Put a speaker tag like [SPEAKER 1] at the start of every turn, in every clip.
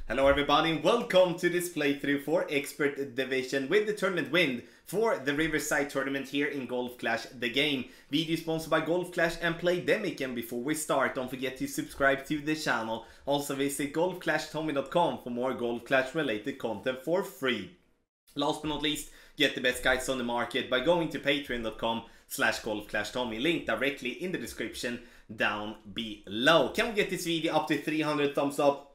[SPEAKER 1] Hello everybody and welcome to this playthrough for Expert Division with the tournament win for the Riverside Tournament here in Golf Clash the game. Video sponsored by Golf Clash and Playdemic, and before we start don't forget to subscribe to the channel. Also visit golfclashtommy.com for more Golf Clash related content for free. Last but not least, get the best guides on the market by going to patreon.com/golfclashtommy, link directly in the description down below. Can we get this video up to 300 thumbs up?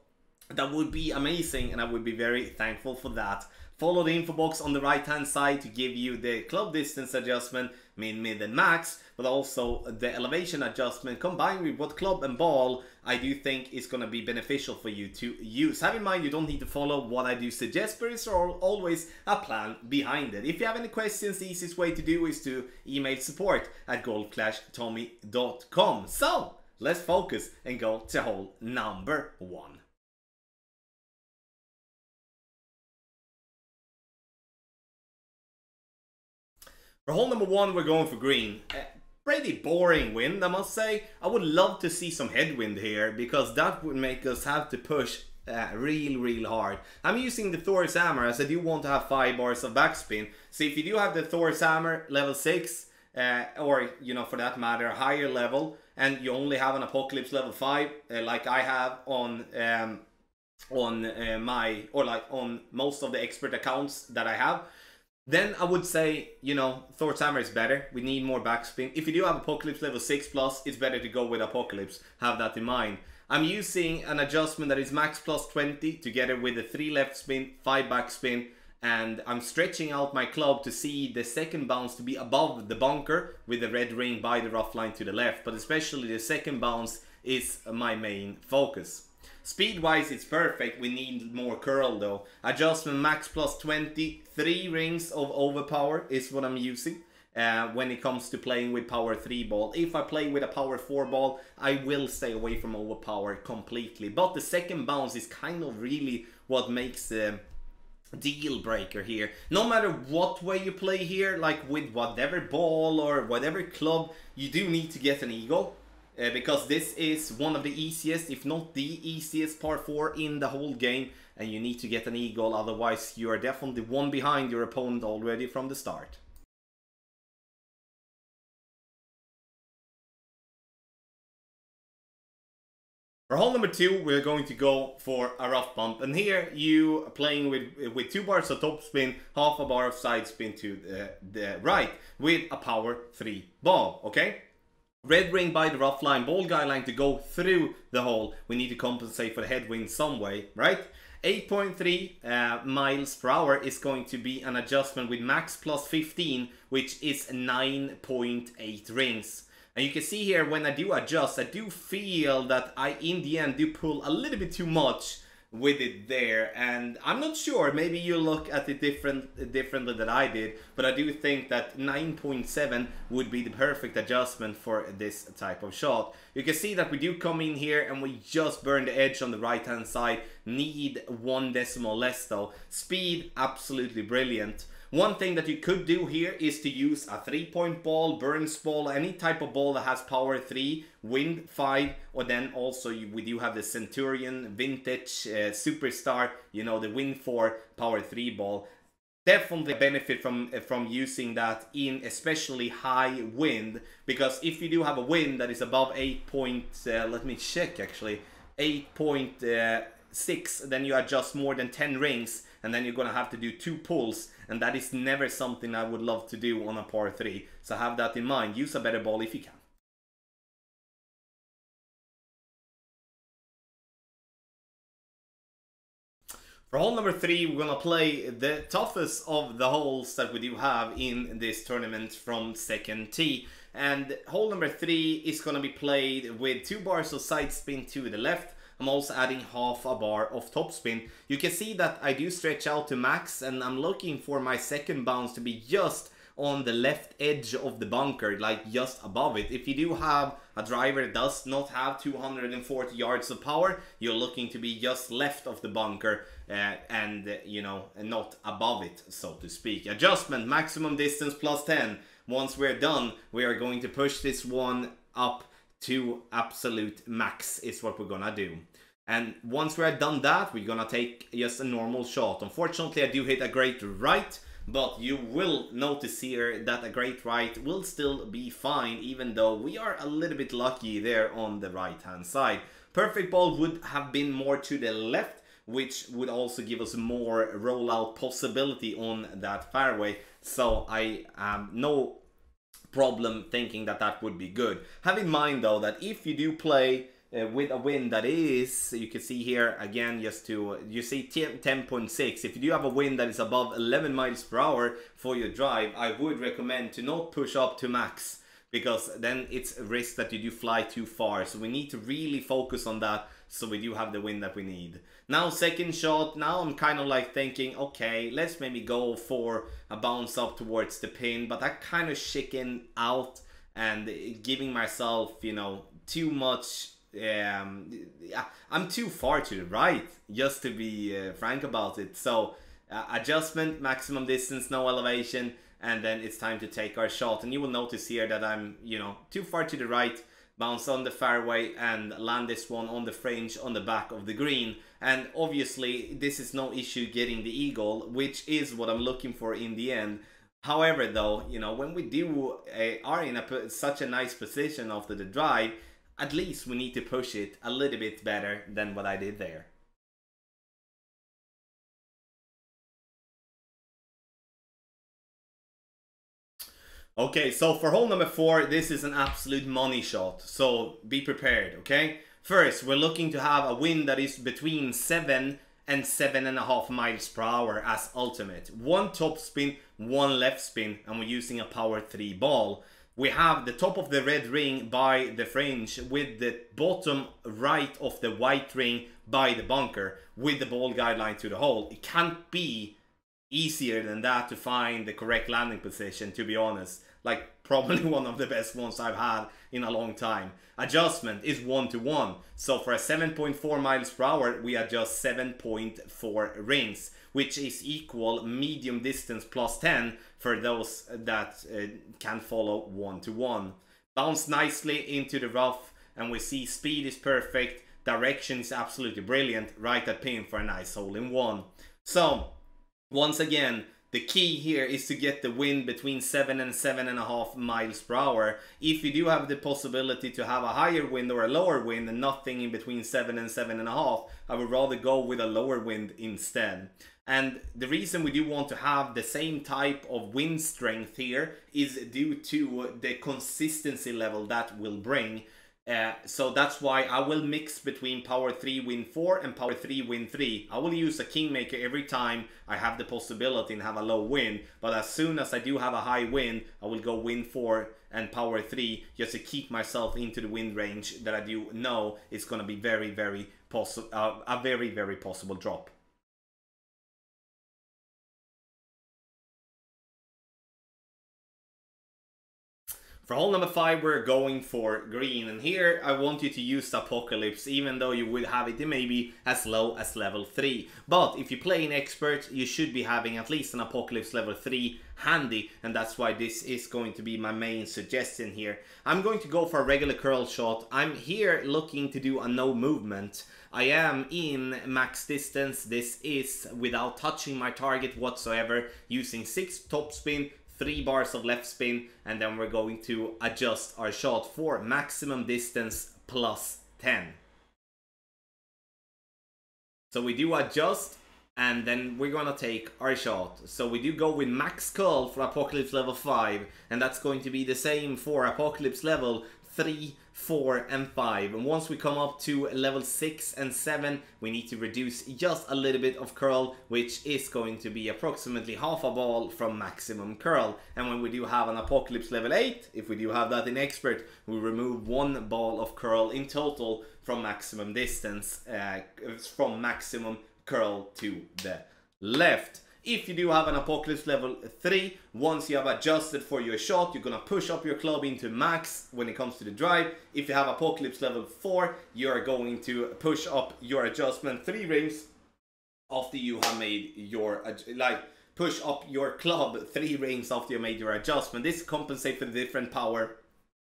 [SPEAKER 1] That would be amazing and I would be very thankful for that. Follow the info box on the right hand side to give you the club distance adjustment, min, mid and max, but also the elevation adjustment combined with what club and ball I do think is going to be beneficial for you to use. Have in mind you don't need to follow what I do suggest, but there's always a plan behind it. If you have any questions, the easiest way to do is to email support@golfclashtommy.com. So let's focus and go to hole number 1. For hole number 1, we're going for green. Pretty boring wind, I must say. I would love to see some headwind here, because that would make us have to push real hard. I'm using the Thor's Hammer as I do want to have 5 bars of backspin. So if you do have the Thor's Hammer level 6, or you know, for that matter, a higher level, and you only have an Apocalypse level 5, like I have on most of the expert accounts that I have, then I would say, you know, Thor's Hammer is better. We need more backspin. If you do have Apocalypse level 6 plus, it's better to go with Apocalypse. Have that in mind. I'm using an adjustment that is max plus 20 together with a 3 left spin, 5 backspin. And I'm stretching out my club to see the second bounce to be above the bunker with the red ring by the rough line to the left. But especially the second bounce is my main focus. Speed wise it's perfect, we need more curl though. Adjustment max plus 20, 3 rings of overpower is what I'm using when it comes to playing with power 3 ball. If I play with a power 4 ball, I will stay away from overpower completely. But the second bounce is kind of really what makes the deal breaker here. No matter what way you play here, like with whatever ball or whatever club, you do need to get an eagle. Because this is one of the easiest, if not the easiest par 4 in the whole game, and you need to get an eagle, otherwise you are definitely one behind your opponent already from the start. For hole number 2, we're going to go for a rough bump, and here you are playing with 2 bars of top spin, half a bar of side spin to the right with a power 3 ball, okay? Red ring by the rough line, ball guideline to go through the hole. We need to compensate for the headwind some way, right? 8.3 miles per hour is going to be an adjustment with max plus 15, which is 9.8 rings. And you can see here when I do adjust, I do feel that I in the end do pull a little bit too much with it there, and I'm not sure, maybe you look at it differently than I did, but I do think that 9.7 would be the perfect adjustment for this type of shot. You can see that we do come in here and we just burn the edge on the right hand side, need 1 decimal less though. Speed, absolutely brilliant. One thing that you could do here is to use a 3-point ball, burns ball, any type of ball that has power 3, wind 5, or then also we do have the Centurion, Vintage, Superstar, you know, the wind 4, power 3 ball. Definitely benefit from using that in especially high wind, because if you do have a wind that is above 8.6, then you adjust more than 10 rings, and then you're gonna have to do 2 pulls, and that is never something I would love to do on a par 3. So have that in mind. Use a better ball if you can. For hole number 3, we're gonna play the toughest of the holes that we do have in this tournament from second tee. And hole number 3 is gonna be played with 2 bars of side spin to the left. I'm also adding half a bar of topspin. You can see that I do stretch out to max, and I'm looking for my second bounce to be just on the left edge of the bunker, like just above it. If you do have a driver that does not have 240 yards of power, you're looking to be just left of the bunker and you know, not above it, so to speak. Adjustment, maximum distance plus 10. Once we're done, we are going to push this one up to absolute max is what we're gonna do. And once we're done that, we're gonna take just a normal shot. Unfortunately, I do hit a great right, but you will notice here that a great right will still be fine, even though we are a little bit lucky there on the right hand side. Perfect ball would have been more to the left, which would also give us more rollout possibility on that fairway. So I have no problem thinking that that would be good. Have in mind though that if you do play with a wind that is, you can see here again, just to, you see 10.6. If you do have a wind that is above 11 miles per hour for your drive, I would recommend to not push up to max, because then it's a risk that you do fly too far. So we need to really focus on that, so we do have the wind that we need. Now second shot, now I'm kind of like thinking, okay, let's maybe go for a bounce up towards the pin, but I kind of chicken out and giving myself, you know, too much, I'm too far to the right, just to be frank about it. So adjustment, maximum distance, no elevation, and then it's time to take our shot. And you will notice here that I'm, you know, too far to the right, bounce on the fairway and land this one on the fringe on the back of the green. And obviously this is no issue getting the eagle, which is what I'm looking for in the end. However though, you know, when we do are in such a nice position after the drive, at least we need to push it a little bit better than what I did there. Okay, so for hole number 4, this is an absolute money shot, so be prepared, okay? First, we're looking to have a wind that is between 7 and 7.5 miles per hour as ultimate. 1 top spin, 1 left spin, and we're using a power 3 ball. We have the top of the red ring by the fringe with the bottom right of the white ring by the bunker with the ball guideline to the hole. It can't be easier than that to find the correct landing position, to be honest. Like, probably one of the best ones I've had in a long time. Adjustment is 1-to-1. So for a 7.4 miles per hour, we adjust 7.4 rings, which is equal medium distance plus 10 for those that can follow 1-to-1. Bounce nicely into the rough, and we see speed is perfect, direction is absolutely brilliant, right at pin for a nice hole-in-one. So once again, the key here is to get the wind between 7 and 7.5 miles per hour. If you do have the possibility to have a higher wind or a lower wind and nothing in between 7 and 7.5, I would rather go with a lower wind instead. And the reason we do want to have the same type of wind strength here is due to the consistency level that will bring. So that's why I will mix between power 3 wind 4 and power 3 wind 3. I will use a kingmaker every time I have the possibility and have a low wind, but as soon as I do have a high wind, I will go wind 4 and power 3 just to keep myself into the wind range that I do know is going to be very, very possible, a very, very possible drop. For hole number 5, we're going for green, and here I want you to use Apocalypse, even though you would have it maybe as low as level 3. But if you play in Expert, you should be having at least an Apocalypse level 3 handy, and that's why this is going to be my main suggestion here. I'm going to go for a regular curl shot. I'm here looking to do a no movement. I am in max distance. This is without touching my target whatsoever, using 6 topspin, 3 bars of left spin, and then we're going to adjust our shot for maximum distance plus 10. So we do adjust, and then we're gonna take our shot. So we do go with max curl for Apocalypse level 5, and that's going to be the same for Apocalypse level 3, 4 and 5. And once we come up to level 6 and 7, we need to reduce just a little bit of curl, which is going to be approximately half a ball from maximum curl. And when we do have an Apocalypse level 8, if we do have that in Expert, we remove 1 ball of curl in total from maximum distance, from maximum curl to the left. If you do have an Apocalypse level 3, once you have adjusted for your shot, you're going to push up your club into max when it comes to the drive. If you have Apocalypse level 4, you're going to push up your adjustment 3 rings after you have made your, push up your club 3 rings after you made your adjustment. This compensates for the different power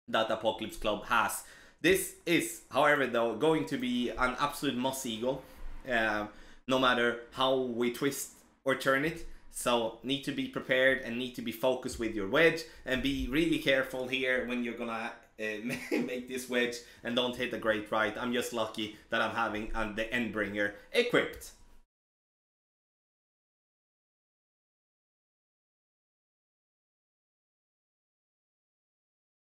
[SPEAKER 1] that Apocalypse club has. This is, however, though, going to be an absolute must-eagle, no matter how we twist or turn it. So need to be prepared and need to be focused with your wedge, and be really careful here when you're gonna make this wedge and don't hit a great right. I'm just lucky that I'm having the Endbringer equipped.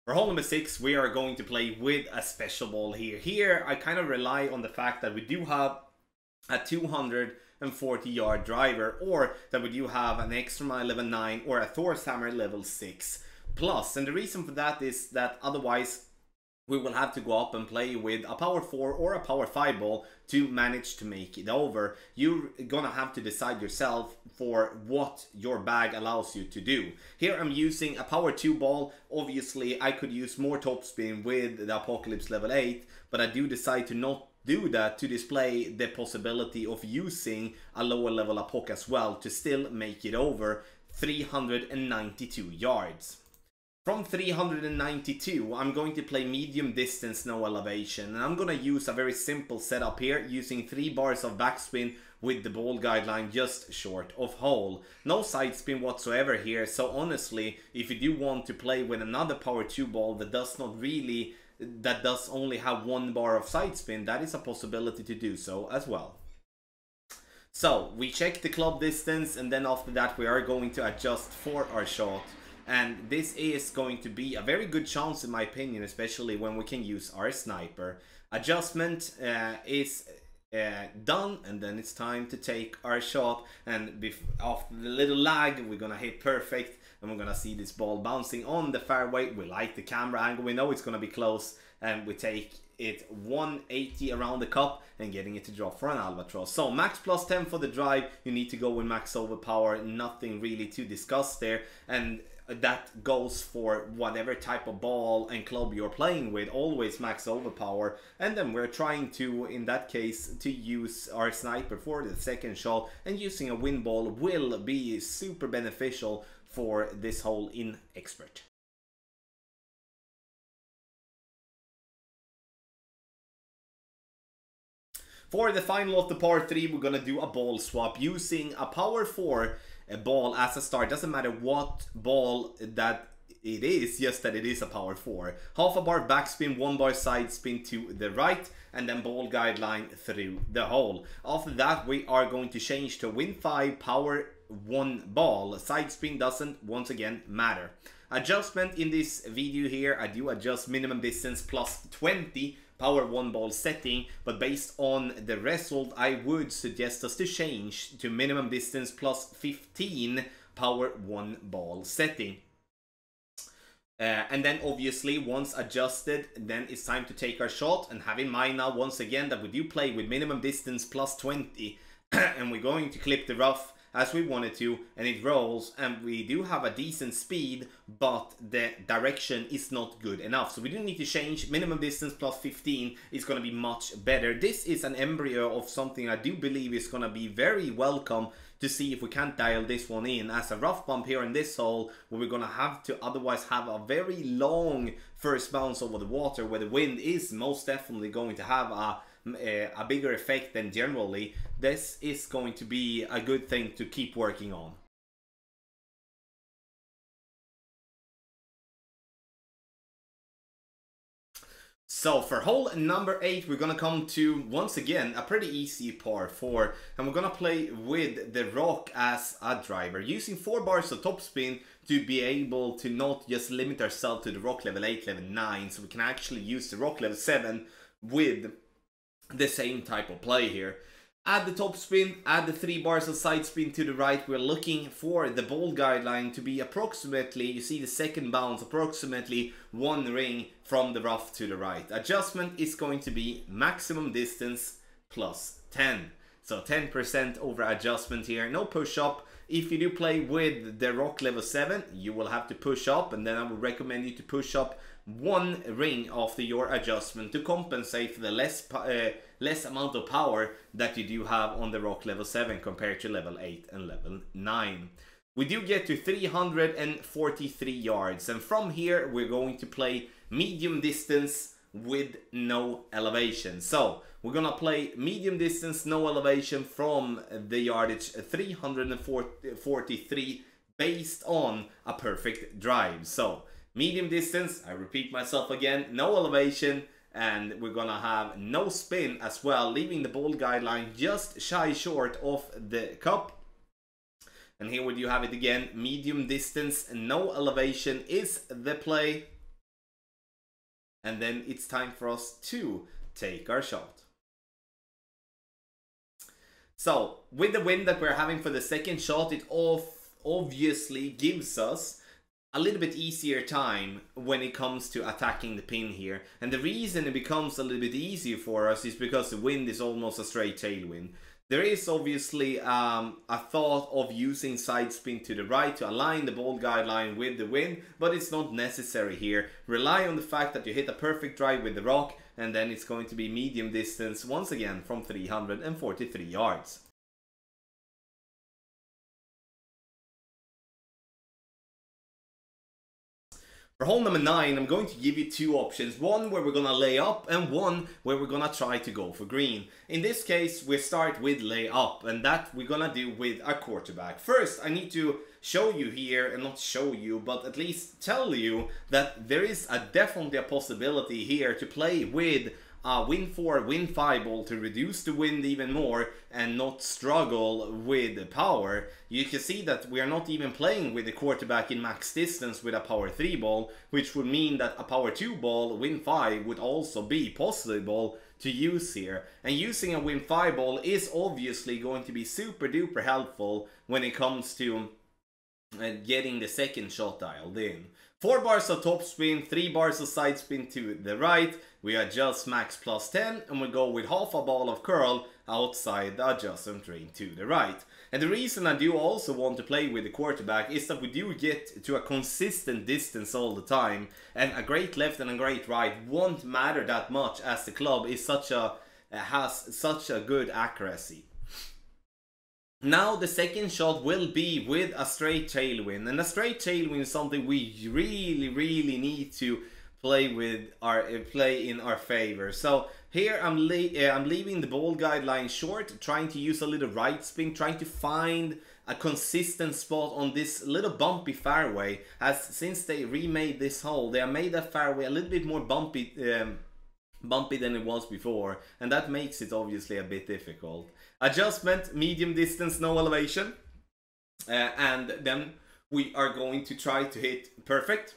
[SPEAKER 1] For hole number 6, we are going to play with a special ball here. Here, I kind of rely on the fact that we do have a 240-yard driver, or that we do have an extra mile level 9 or a Thor's hammer level 6 plus. And the reason for that is that otherwise we will have to go up and play with a power 4 or a power 5 ball to manage to make it over. You're gonna have to decide yourself for what your bag allows you to do. Here I'm using a power 2 ball. Obviously I could use more topspin with the Apocalypse level 8, but I do decide to not do that to display the possibility of using a lower level Apoc as well to still make it over 392 yards. From 392, I'm going to play medium distance, no elevation, and I'm going to use a very simple setup here, using 3 bars of backspin with the ball guideline just short of hole. No side spin whatsoever here, so honestly, if you do want to play with another power 2 ball that does only have 1 bar of side spin, that is a possibility to do so as well. So, we check the club distance, and then after that we are going to adjust for our shot. And this is going to be a very good chance in my opinion, especially when we can use our sniper. Adjustment is done, and then it's time to take our shot. And after the little lag, we're gonna hit perfect, and we're gonna see this ball bouncing on the fairway. We like the camera angle, we know it's gonna be close, and we take it 180 around the cup and getting it to drop for an albatross. So max plus 10 for the drive. You need to go with max overpower, nothing really to discuss there, and that goes for whatever type of ball and club you're playing with, always max overpower. And then we're trying to, in that case, to use our sniper for the second shot, and using a wind ball will be super beneficial for this hole in expert. For the final of the par 3, we're gonna do a ball swap using a power 4 ball as a start. Doesn't matter what ball that it is, just that it is a power 4. Half a bar backspin, 1 bar side spin to the right, and then ball guideline through the hole. After that, we are going to change to Wind 5 power 1 ball. Side spin doesn't, once again, matter. Adjustment in this video here, I do adjust minimum distance plus 20 power 1 ball setting, but based on the result I would suggest us to change to minimum distance plus 15 power 1 ball setting. And then obviously once adjusted, then it's time to take our shot, and have in mind now once again that we do play with minimum distance plus 20 and we're going to clip the rough as we wanted to, and it rolls, and we do have a decent speed, but the direction is not good enough. So we do need to change. Minimum distance plus 15 is going to be much better. This is an embryo of something I do believe is going to be very welcome, to see if we can't dial this one in as a rough bump here in this hole, where we're going to have to otherwise have a very long first bounce over the water, where the wind is most definitely going to have a bigger effect than generally. This is going to be a good thing to keep working on. So for hole number 8, we're gonna come to, once again, a pretty easy par 4, and we're gonna play with the rock as a driver, using 4 bars of topspin to be able to not just limit ourselves to the rock level 8, level 9, so we can actually use the rock level 7 with the same type of play here. Add the top spin, add the 3 bars of side spin to the right. We're looking for the ball guideline to be approximately, you see the second bounce, approximately 1 ring from the rough to the right. Adjustment is going to be maximum distance plus 10. So 10% over adjustment here, no push up. If you do play with the rock level 7, you will have to push up, and then I would recommend you to push up 1 ring after your adjustment to compensate for the less amount of power that you do have on the rock level 7 compared to level 8 and level 9. We do get to 343 yards, and from here we're going to play medium distance with no elevation. So we're gonna play medium distance, no elevation from the yardage 343 based on a perfect drive. So medium distance, I repeat myself again, no elevation, and we're gonna have no spin as well, leaving the ball guideline just shy short of the cup. And here would you have it again, medium distance, no elevation is the play. And then it's time for us to take our shot. So with the wind that we're having for the second shot, it obviously gives us a little bit easier time when it comes to attacking the pin here. And the reason it becomes a little bit easier for us is because the wind is almost a straight tailwind. There is obviously a thought of using side spin to the right to align the ball guideline with the wind, but it's not necessary here. Rely on the fact that you hit a perfect drive with the rock, and then it's going to be medium distance once again from 343 yards. For hole number 9, I'm going to give you two options. One where we're going to lay up and one where we're going to try to go for green. In this case, we start with lay up, and that we're going to do with a quarterback. First, I need to show you here, and not show you, but at least tell you that there is definitely a possibility here to play with a win 4, win 5 ball to reduce the wind even more and not struggle with power. You can see that we are not even playing with the quarterback in max distance with a power 3 ball, which would mean that a power 2 ball, win 5, would also be possible to use here. And using a win 5 ball is obviously going to be super duper helpful when it comes to getting the second shot dialed in. 4 bars of topspin, 3 bars of side spin to the right. We adjust max plus 10 and we go with half a ball of curl outside the adjustment ring to the right. And the reason I do also want to play with the quarterback is that we do get to a consistent distance all the time, and a great left and a great right won't matter that much as the club is has such a good accuracy. Now the second shot will be with a straight tailwind, and a straight tailwind is something we really need to play in our favor. So here I'm leaving the ball guideline short, trying to use a little right spin, trying to find a consistent spot on this little bumpy fairway, as since they remade this hole, they have made that fairway a little bit more bumpy than it was before, and that makes it obviously a bit difficult. Adjustment, medium distance, no elevation, and then we are going to try to hit perfect,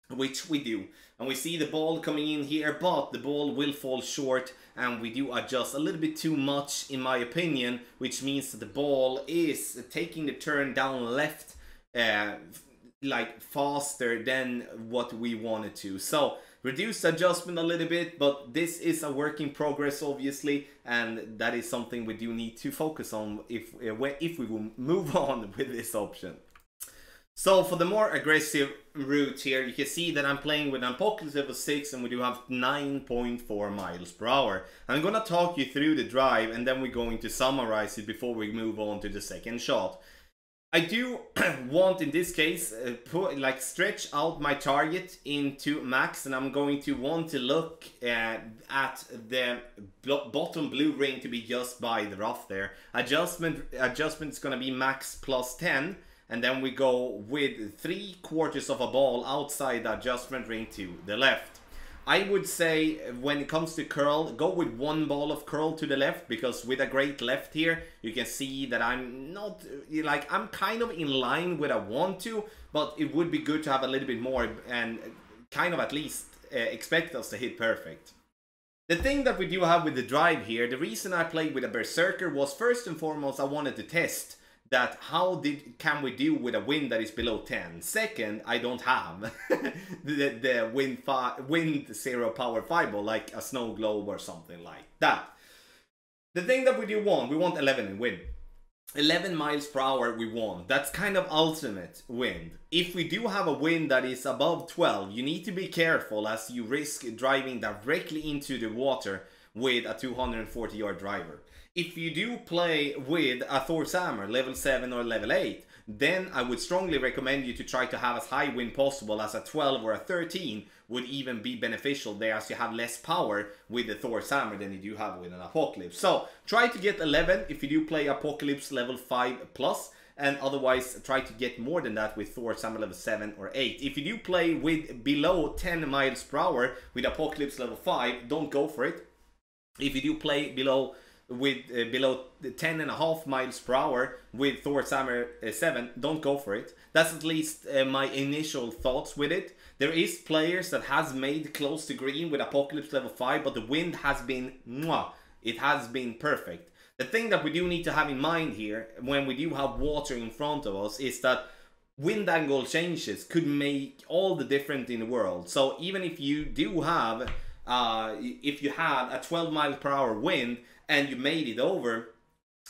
[SPEAKER 1] which we do. And we see the ball coming in here, but the ball will fall short, and we do adjust a little bit too much in my opinion, which means that the ball is taking the turn down left like faster than what we wanted to. So reduce adjustment a little bit, but this is a work in progress obviously, and that is something we do need to focus on if we will move on with this option. So for the more aggressive route here, you can see that I'm playing with an pocket level 6 and we do have 9.4 miles per hour. I'm gonna talk you through the drive and then we're going to summarize it before we move on to the second shot. I do want, in this case, stretch out my target into max, and I'm going to want to look at the bottom blue ring to be just by the rough there. Adjustment is going to be max plus 10, and then we go with 3/4 of a ball outside the adjustment ring to the left. I would say when it comes to curl, go with 1 ball of curl to the left, because with a great left here, you can see that I'm not, I'm kind of in line where I want to, but it would be good to have a little bit more and kind of at least expect us to hit perfect. The thing that we do have with the drive here, the reason I played with a berserker was first and foremost I wanted to test that can we do with a wind that is below 10. Second, I don't have the wind 0 power 5 ball like a snow globe or something like that. The thing that we do want, we want 11 in wind. 11 miles per hour we want. That's kind of ultimate wind. If we do have a wind that is above 12, you need to be careful as you risk driving directly into the water with a 240 yard driver. If you do play with a Thor's Hammer, level 7 or level 8, then I would strongly recommend you to try to have as high wind possible, as a 12 or a 13 would even be beneficial there, as you have less power with the Thor's hammer than you do have with an Apocalypse. So try to get 11 if you do play Apocalypse level 5 plus, and otherwise try to get more than that with Thor's hammer level 7 or 8. If you do play with below 10 miles per hour with Apocalypse level 5, don't go for it. If you do play below 10.5 miles per hour with Thor's hammer 7, don't go for it. That's at least my initial thoughts with it. There is players that has made close to green with Apocalypse level 5, but the wind has been mwah, it has been perfect. The thing that we do need to have in mind here, when we do have water in front of us, is that wind angle changes could make all the difference in the world. So even if you do have, if you had a 12 mile per hour wind and you made it over,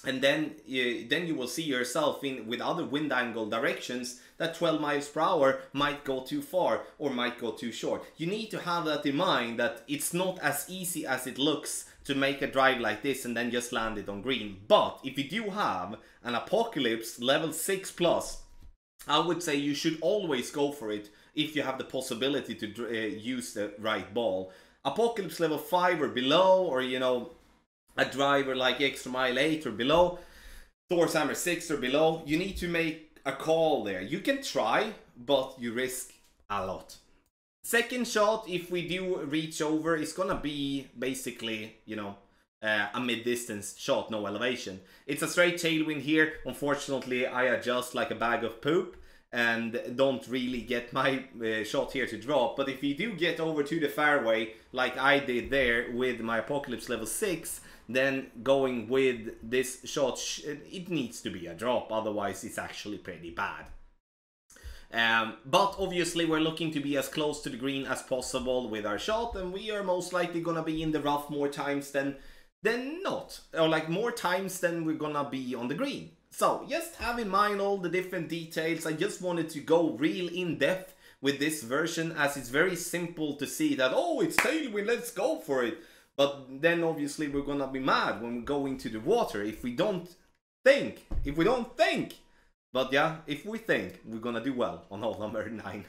[SPEAKER 1] and then you will see yourself in with other wind angle directions, that 12 miles per hour might go too far or might go too short. You need to have that in mind, that it's not as easy as it looks to make a drive like this and then just land it on green. But if you do have an Apocalypse level 6 plus, I would say you should always go for it if you have the possibility to use the right ball. Apocalypse level 5 or below, or you know, a driver like Extra Mile 8 or below, Thor's hammer 6 or below, you need to make a call there. You can try, but you risk a lot. Second shot, if we do reach over, is gonna be basically, you know, a mid-distance shot, no elevation. It's a straight tailwind here. Unfortunately, I adjust like a bag of poop and don't really get my shot here to drop. But if you do get over to the fairway, like I did there with my Apocalypse level 6, then going with this shot, it needs to be a drop, otherwise it's actually pretty bad. But obviously we're looking to be as close to the green as possible with our shot, and we are most likely gonna be in the rough more times than not, or like more times than we're gonna be on the green. So just have in mind all the different details. I just wanted to go real in depth with this version, as it's very simple to see that, oh, it's tailwind, let's go for it. But then obviously we're gonna be mad when we go into the water if we don't think. But yeah, if we think, we're gonna do well on hole number 9.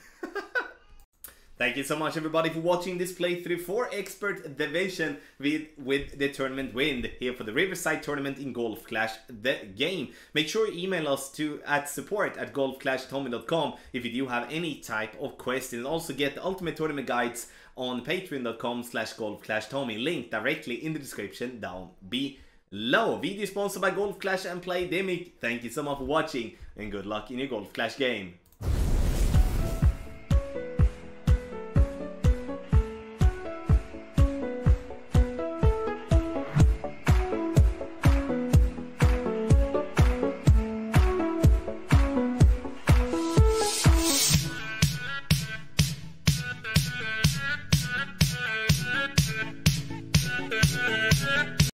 [SPEAKER 1] Thank you so much everybody for watching this playthrough for Expert Division with the tournament win here for the Riverside Tournament in Golf Clash the game. Make sure you email us at support@golfclashtommy.com if you do have any type of question. Also get the ultimate tournament guides on patreon.com/golfclashtommy. Link directly in the description down below. Video sponsored by Golf Clash and Play Demic. Thank you so much for watching, and good luck in your Golf Clash game.